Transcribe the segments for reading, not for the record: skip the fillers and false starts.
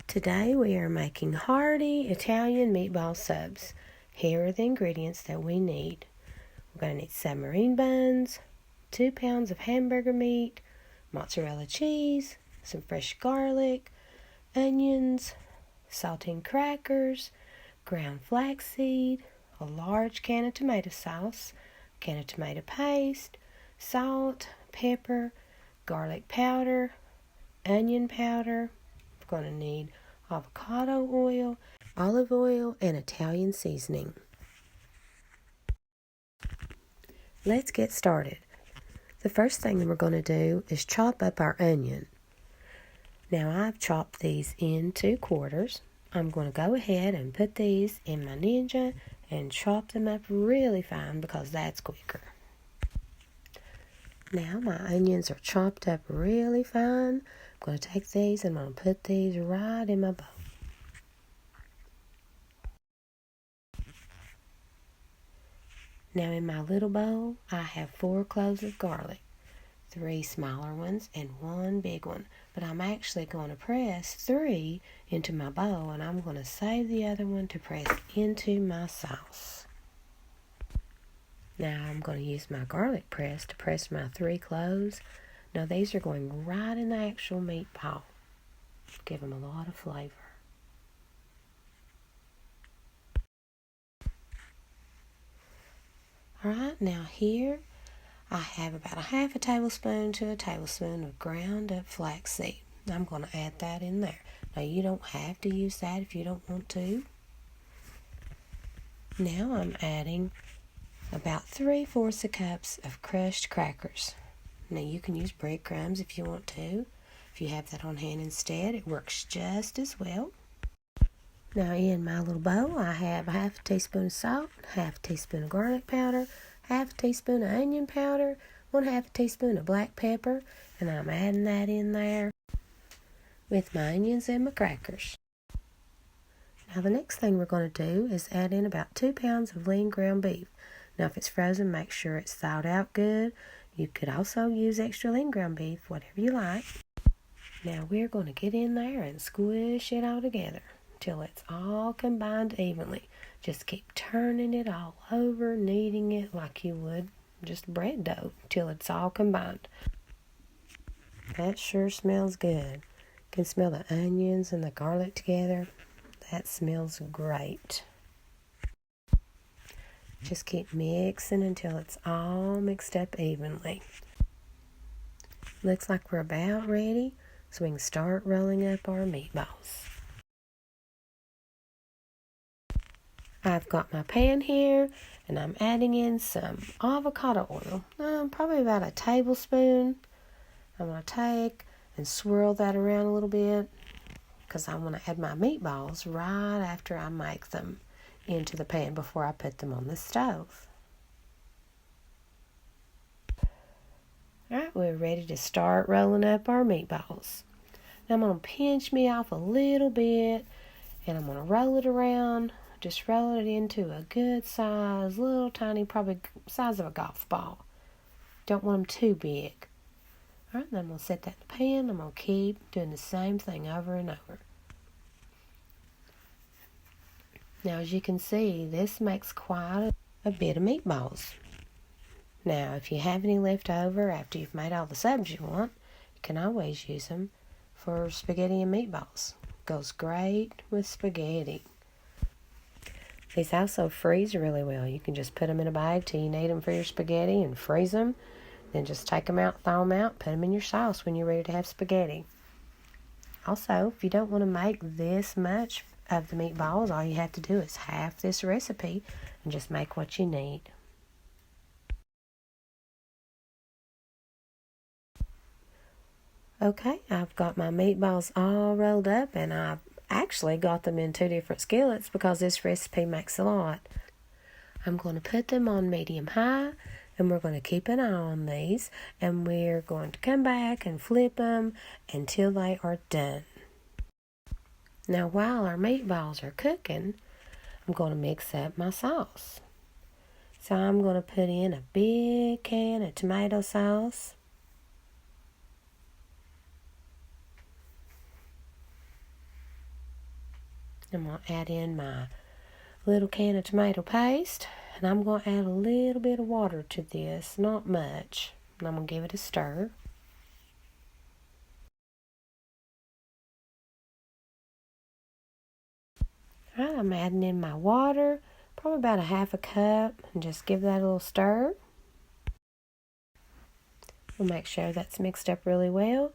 Today we are making hearty Italian meatball subs. Here are the ingredients that we need. We're going to need submarine buns, 2 pounds of hamburger meat, mozzarella cheese, some fresh garlic, onions, saltine crackers, ground flaxseed, a large can of tomato sauce, a can of tomato paste, salt, pepper, garlic powder, onion powder. We're going to need avocado oil, olive oil, and Italian seasoning. Let's get started. The first thing we're going to do is chop up our onion. Now I've chopped these into quarters. I'm going to go ahead and put these in my Ninja and chop them up really fine because that's quicker. Now my onions are chopped up really fine. I'm going to take these and I'm going to put these right in my bowl. Now in my little bowl, I have 4 cloves of garlic, 3 smaller ones and 1 big one. But I'm actually going to press 3 into my bowl and I'm going to save the other one to press into my sauce. Now I'm going to use my garlic press to press my 3 cloves. Now these are going right in the actual meatball. Give them a lot of flavor. Alright, now here I have about a half a tablespoon to a tablespoon of ground up flaxseed. I'm going to add that in there. Now you don't have to use that if you don't want to. Now I'm adding about 3/4 cups of crushed crackers. Now you can use breadcrumbs if you want to. If you have that on hand instead, it works just as well. Now in my little bowl, I have a half a teaspoon of salt, half a teaspoon of garlic powder, half a teaspoon of onion powder, 1/2 teaspoon of black pepper, and I'm adding that in there with my onions and my crackers. Now the next thing we're going to do is add in about 2 pounds of lean ground beef. Now if it's frozen, make sure it's thawed out good. You could also use extra lean ground beef, whatever you like. Now we're going to get in there and squish it all together till it's all combined evenly. Just keep turning it all over, kneading it like you would just bread dough till it's all combined. That sure smells good. You can smell the onions and the garlic together. That smells great. Just keep mixing until it's all mixed up evenly. Looks like we're about ready, so we can start rolling up our meatballs. I've got my pan here, and I'm adding in some avocado oil, probably about a tablespoon. I'm going to take and swirl that around a little bit because I want to add my meatballs right after I make them into the pan before I put them on the stove. Alright, we're ready to start rolling up our meatballs. Now I'm going to pinch me off a little bit and I'm going to roll it around. Just roll it into a good size, little tiny, probably size of a golf ball. Don't want them too big. Alright, then I'm going to set that in the pan. I'm going to keep doing the same thing over and over. Now as you can see, this makes quite a bit of meatballs. Now if you have any left over after you've made all the subs you want, you can always use them for spaghetti and meatballs. Goes great with spaghetti. These also freeze really well. You can just put them in a bag till you need them for your spaghetti and freeze them. Then just take them out, thaw them out, put them in your sauce when you're ready to have spaghetti. Also, if you don't want to make this much of the meatballs, all you have to do is half this recipe and just make what you need. Okay, I've got my meatballs all rolled up and I've actually got them in 2 different skillets because this recipe makes a lot. I'm going to put them on medium-high and we're going to keep an eye on these and we're going to come back and flip them until they are done. Now while our meatballs are cooking, I'm going to mix up my sauce. So I'm going to put in a big can of tomato sauce. I'm going to add in my little can of tomato paste, and I'm going to add a little bit of water to this, not much. And I'm going to give it a stir. Alright, I'm adding in my water, probably about a half a cup, and just give that a little stir. We'll make sure that's mixed up really well.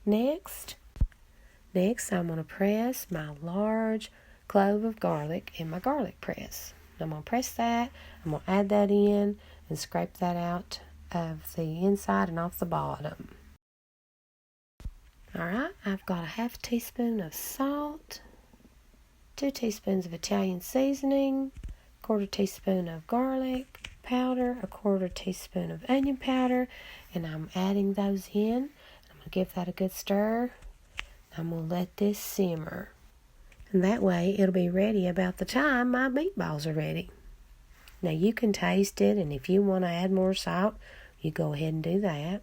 Next, I'm going to press my large clove of garlic in my garlic press. I'm going to press that, I'm going to add that in and scrape that out of the inside and off the bottom. Alright, I've got a half teaspoon of salt, 2 teaspoons of Italian seasoning, 1/4 teaspoon of garlic powder, 1/4 teaspoon of onion powder, and I'm adding those in. I'm going to give that a good stir. I'm going to let this simmer. And that way it'll be ready about the time my meatballs are ready. Now you can taste it, and if you want to add more salt, you go ahead and do that.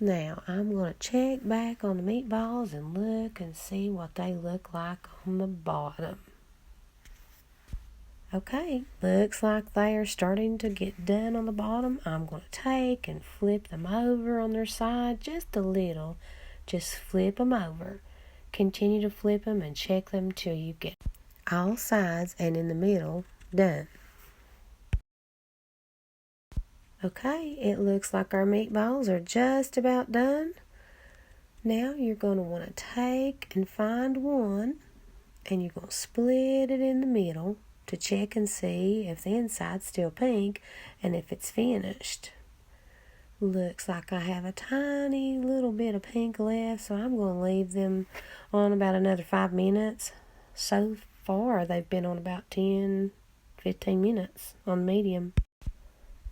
Now I'm going to check back on the meatballs and look and see what they look like on the bottom. Okay, looks like they are starting to get done on the bottom. I'm going to take and flip them over on their side just a little. Just flip them over. Continue to flip them and check them till you get all sides and in the middle done. Okay, it looks like our meatballs are just about done. Now you're going to want to take and find one, and you're going to split it in the middle to check and see if the inside's still pink and if it's finished. Looks like I have a tiny little bit of pink left, so I'm going to leave them on about another 5 minutes. So far, they've been on about 10-15 minutes on medium.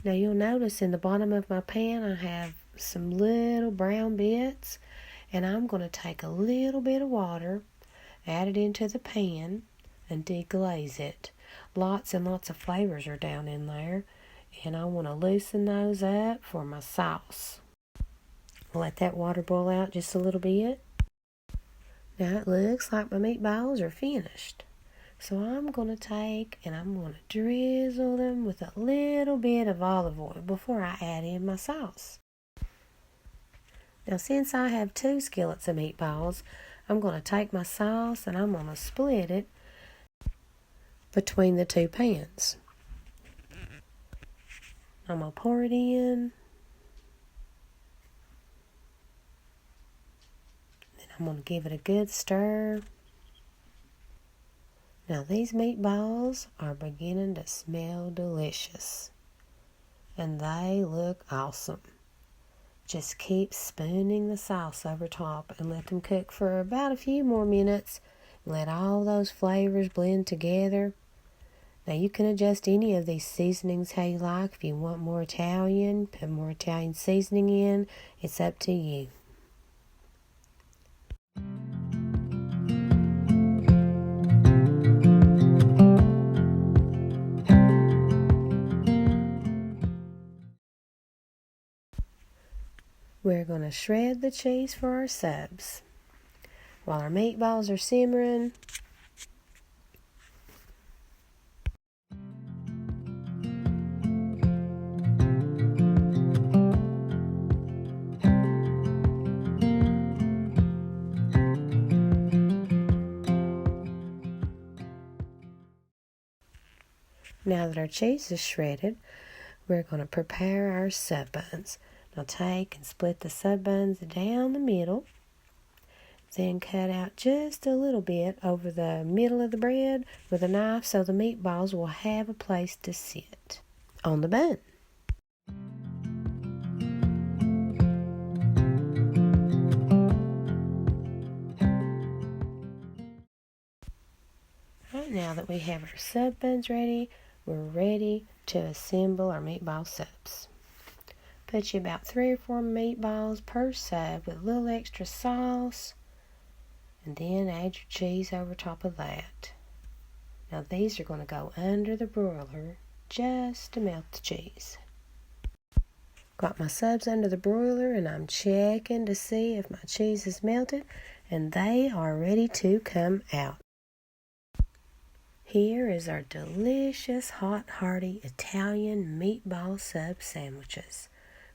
Now you'll notice in the bottom of my pan I have some little brown bits, and I'm going to take a little bit of water, add it into the pan, and deglaze it. Lots and lots of flavors are down in there, and I want to loosen those up for my sauce. Let that water boil out just a little bit. Now it looks like my meatballs are finished. So I'm going to take and I'm going to drizzle them with a little bit of olive oil before I add in my sauce. Now since I have 2 skillets of meatballs, I'm going to take my sauce and I'm going to split it between the 2 pans. I'm going to pour it in. Then I'm going to give it a good stir. Now these meatballs are beginning to smell delicious. And they look awesome. Just keep spooning the sauce over top and let them cook for about a few more minutes. Let all those flavors blend together. Now you can adjust any of these seasonings how you like. If you want more Italian, put more Italian seasoning in. It's up to you. We're going to shred the cheese for our subs. While our meatballs are simmering, now that our cheese is shredded, we're going to prepare our sub buns. Now take and split the sub buns down the middle. Then cut out just a little bit over the middle of the bread with a knife so the meatballs will have a place to sit on the bun. Right, now that we have our sub buns ready, we're ready to assemble our meatball subs. Put you about 3 or 4 meatballs per sub with a little extra sauce, and then add your cheese over top of that. Now these are going to go under the broiler just to melt the cheese. Got my subs under the broiler and I'm checking to see if my cheese is melted, and they are ready to come out. Here is our delicious, hot, hearty Italian meatball sub sandwiches.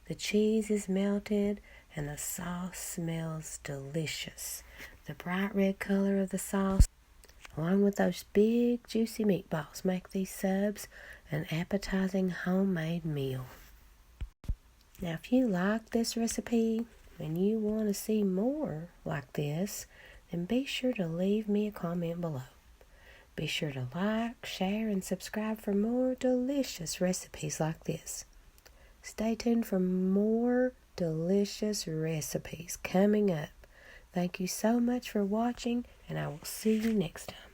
The cheese is melted and the sauce smells delicious. The bright red color of the sauce, along with those big, juicy meatballs, make these subs an appetizing homemade meal. Now, if you like this recipe and you want to see more like this, then be sure to leave me a comment below. Be sure to like, share, and subscribe for more delicious recipes like this. Stay tuned for more delicious recipes coming up. Thank you so much for watching, and I will see you next time.